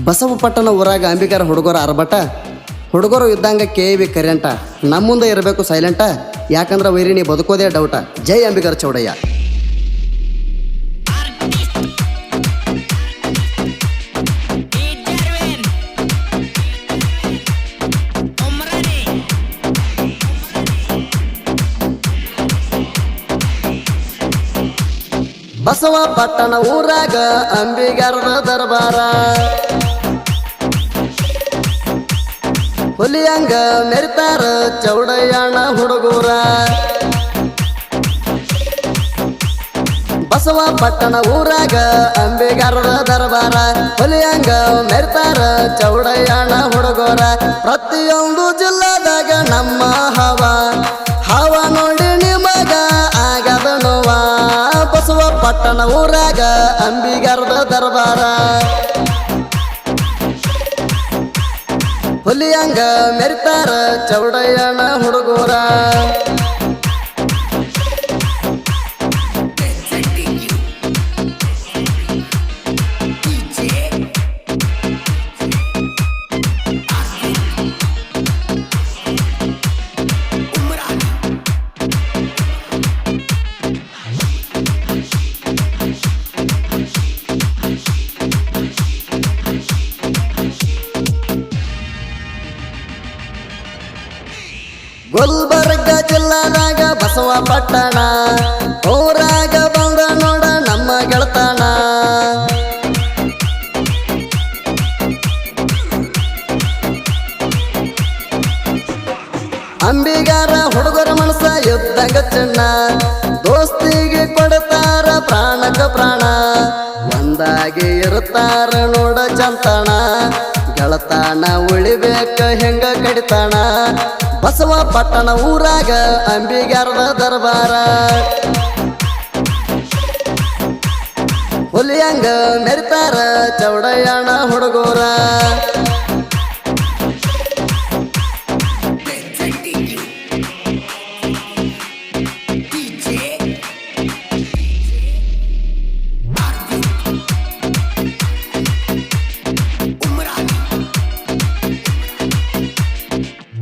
ಬಸವಪಟ್ಟಣ ಊರಾಗ ಅಂಬಿಗರ ಹುಡುಗರ ಅರ್ಬಟ ಹುಡುಗರು ಇದ್ದಂಗ KV ಕರೆಂಟ ನಮ್ಮ ಮುಂದೆ ಇರಬೇಕು ಸೈಲೆಂಟ ಯಾಕಂದ್ರೆ ವೈರಿಣಿ ಬದುಕೋದೇ ಡೌಟ. ಜೈ ಅಂಬಿಗರ ಚೌಡಯ್ಯ. ಬಸವಪಟ್ಟಣ ಊರಾಗ ಅಂಬಿಗರದ ದರ್ಬಾರ ಹುಲಿಯಂಗ ಮೆರಿತಾರ ಚೌಡಯ್ಯನ ಹುಡುಗೂರ. ಬಸವಪಟ್ಟಣ ಊರಾಗ ಅಂಬಿಗರದ ದರ್ಬಾರ ಹುಲಿಯಂಗ ಮೆರಿತಾರ ಚೌಡಯ್ಯನ ಹುಡುಗೂರ. ಪ್ರತಿಯೊಂದು ಜಿಲ್ಲಾದಾಗ ನಮ್ಮ ಹವ ನೋಡಿ ನಿಮಗ ಆಗದ ನೋವ. ಬಸವಪಟ್ಟಣ ಊರಾಗ ಅಂಬಿಗರದ ದರ್ಬಾರ ಹುಲಿಯಂಗ ಮೆರಿತಾರ ಚೌಡಯ್ಯನ ಹುಡುಗೂರ. ಗುಲ್ಬರ್ಗ ಜಿಲ್ಲಾದಾಗ ಬಸವಪಟ್ಟಣ ಊರಾಗ ಬಂದ ನೋಡ ನಮ್ಮ ಗೆಳತನ. ಅಂಬಿಗರ ಹುಡುಗರ ಮನಸ ಯುದ್ಧಂಗ ಚಿನ್ನ ದೋಸ್ತಿಗೆ ಕೊಡ್ತಾರ ಪ್ರಾಣಕ ಪ್ರಾಣ. ಒಂದಾಗಿ ಇರುತ್ತಾರ ನೋಡ ಚಂತಣ ಗೆಳತನ ಉಳಿಬೇಕ ಹೆಂಗ ಕಡಿತಾಣ. ಬಸವಪಟ್ಟಣ ಊರಾಗ ಅಂಬಿಗರದ ದರ್ಬಾರ ಹುಲಿಯಂಗ ಮೆರಿತಾರ ಚೌಡಯ್ಯನ ಹುಡುಗೂರ.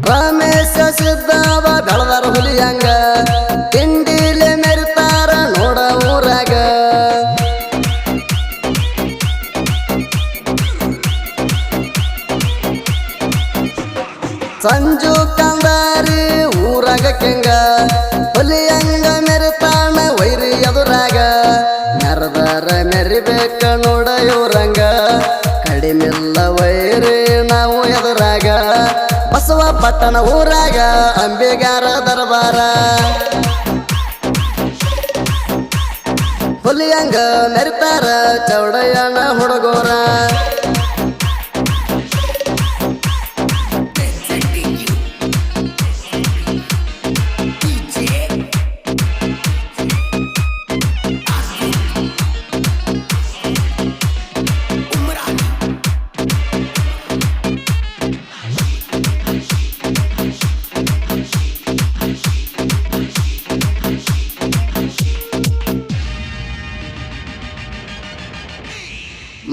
ರಮೇಶ ಸಿದ್ದವ ಬೆಳದಾರ ಹುಲಿಯಂಗ ತಿಂಡಿಲೆ ಮೆರಿತಾರ ನೋಡ ಊರಾಗ. ಸಂಜು ಕಂದಾರಿ ಊರಾಗ ಕೆಂಗ ಹುಲಿಯಂಗ ಮೆರಿತಾನ ವೈರಿ ಎದುರಾಗ. ಮೆರದಾರ ಮೆರಿಬೇಕ ನೋಡ ಇವ್ರಂಗ ಕಡಿಮೆಲ್ಲ ವೈರಿ ನಾವು ಎದುರಾಗ. ಬಸವಪಟ್ಟಣ ಊರಾಗ ಅಂಬಿಗರ ದರ್ಬಾರ ಹುಲಿಯಂಗ ಮೆರಿತಾರ ಚೌಡಯ್ಯನ ಹುಡುಗೂರ.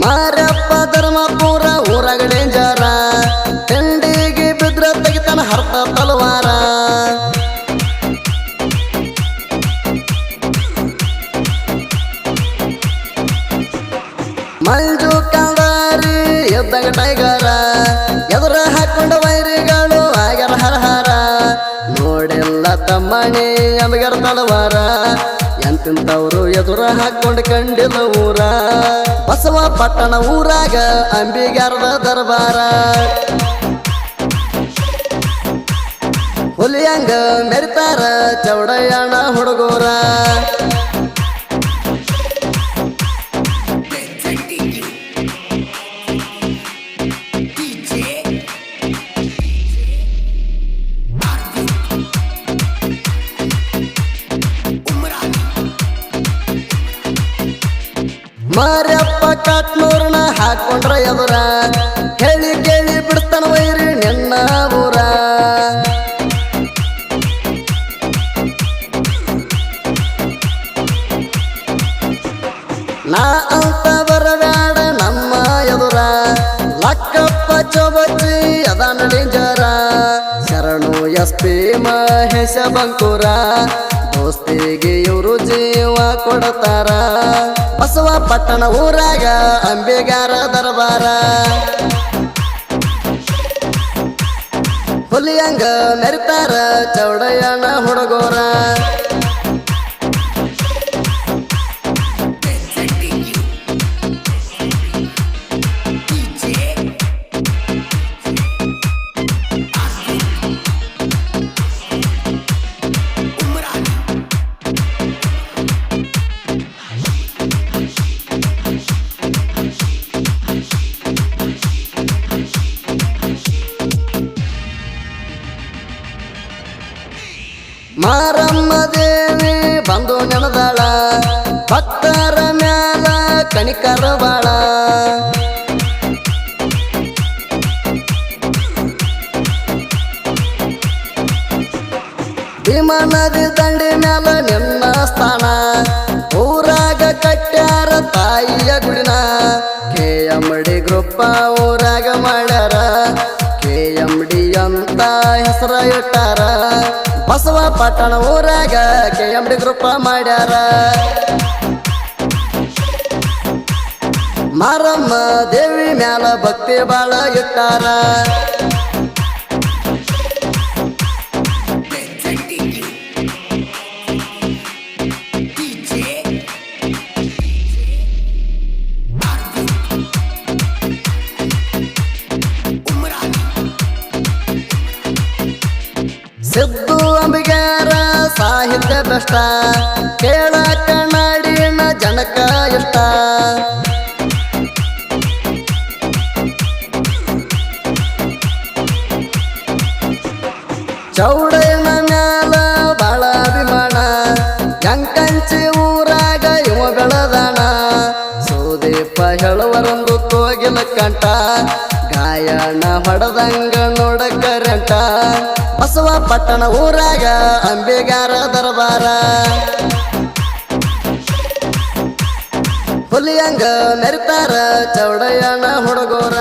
ಮಾರಪ್ಪ ಧರ್ಮಪುರ ಊರಾಗ ಡೇಂಜರ ತಿಂಡಿಗೆ ಬಿದ್ರ ತೆಗಿತಾನ ಹರ್ತ ತಲವಾರ. ಮಂಜು ಕಂದಾರಿ ಎದ್ದಂಗ ಟೈಗರ ಎದುರ ಹಾಕೊಂಡ ವೈರಿಗಳು ಆಗ್ಯಾರ ಹರಹಾರ. ನೋಡಿಲ್ಲ ತಮ್ಮಣಿ ಅಂಬಿಗರ ತಲವಾರ ಎಂತಿಂತವ್ರು ಎದುರ ಹಾಕೊಂಡು ಕಂಡಿಲ್ಲ ಊರ. ಬಸವಪಟ್ಟಣ ಊರಾಗ ಅಂಬಿಗರದ ದರ್ಬಾರ ಹುಲಿಯಂಗ ಮೆರಿತಾರ ಚೌಡಯ್ಯನ ಹುಡುಗೂರ. ಮಾರಪ್ಪ ಕಾಟ್ನೂರ್ನ ಹಾಕೊಂಡ್ರ ಎದುರ ಹೇಳಿ ಕೇಳಿ ಬಿಡ್ತಾನ ವೈರಿ ನಿನ್ನ ಊರ. ನಾ ಅಂತ ಬರಬೇಡ ನಮ್ಮ ಎದುರ ಚೌಬಚ್ಚಿ ಅದಾನ ಡೇಂಜರ ಶರಣು ಎಸ್ ಪಿ ಮಹೇಶ ಬಂಕೂರ ದೋಸ್ತಿಗೆ ಇವರು ಜೀವ ಕೊಡತಾರ ಬಸವ ಪಟ್ಟಣ ಊರಾಗ ಅಂಬಿಗಾರ ದರ್ಬಾರ ಹುಲಿಯಂಗ ಮೆರಿತಾರ ಚೌಡಯ್ಯನ ಹುಡುಗೋರ ಮಾರಮ್ಮ ದೇವಿ ಬಂದು ನೆನದಾಳ ಭಕ್ತರ ಮ್ಯಾಲ ಕಣಿಕರ ಬಾಳ ಭೀಮಾ ನದಿ ದಂಡಿ ಮ್ಯಾಲ ನಿನ್ನ ಸ್ಥಾನ ಊರಾಗ ಕಟ್ಟ್ಯಾರ ತಾಯಿಯ ಗುಡಿನ KMD ಗ್ರೂಪ ಊರಾಗ ಮಾಡ್ಯಾರ KMD ಅಂತ ಹೆಸರ ಇಟ್ಟಾರ ಬಸವ ಪಟ್ಟಣ ಊರಾಗ KMD ಗ್ರೂಪ ಮಾಡ್ಯಾರ ಮಾರಮ್ಮ ದೇವಿ ಮ್ಯಾಲ ಭಕ್ತಿ ಬಾಳ ಇಟ್ಟಾರ ಸಿದ್ದು ಅಂಬಿಗಾರ ಸಾಹಿತ್ಯ ಬೆಷ್ಟ ಕೇಳಕ ನಾಡಿನ ಜನಕ ಇಷ್ಟ ಚೌಡಯ್ಯನ ಮ್ಯಾಲ ಬಾಳ ಅಭಿಮಾನ ಯಂಕಂಚಿ ಊರಾಗ ಇವ ಬೆಳದಾಣ ಸುದೀಪ ಹೇಳುವರೊಂದು ಕೋಗಿಲ ಕಂಠ ಗಾಯನ ಹೊಡೆದಂಗ ನೋಡ ಕರೆಂಟ ಬಸವ ಪಟ್ಟಣ ಊರಾಗ ಅಂಬಿಗಾರ ದರ್ಬಾರ ಹುಲಿಯಂಗ ಮೆರಿತಾರ ಚೌಡಯ್ಯನ ಹುಡುಗೋರ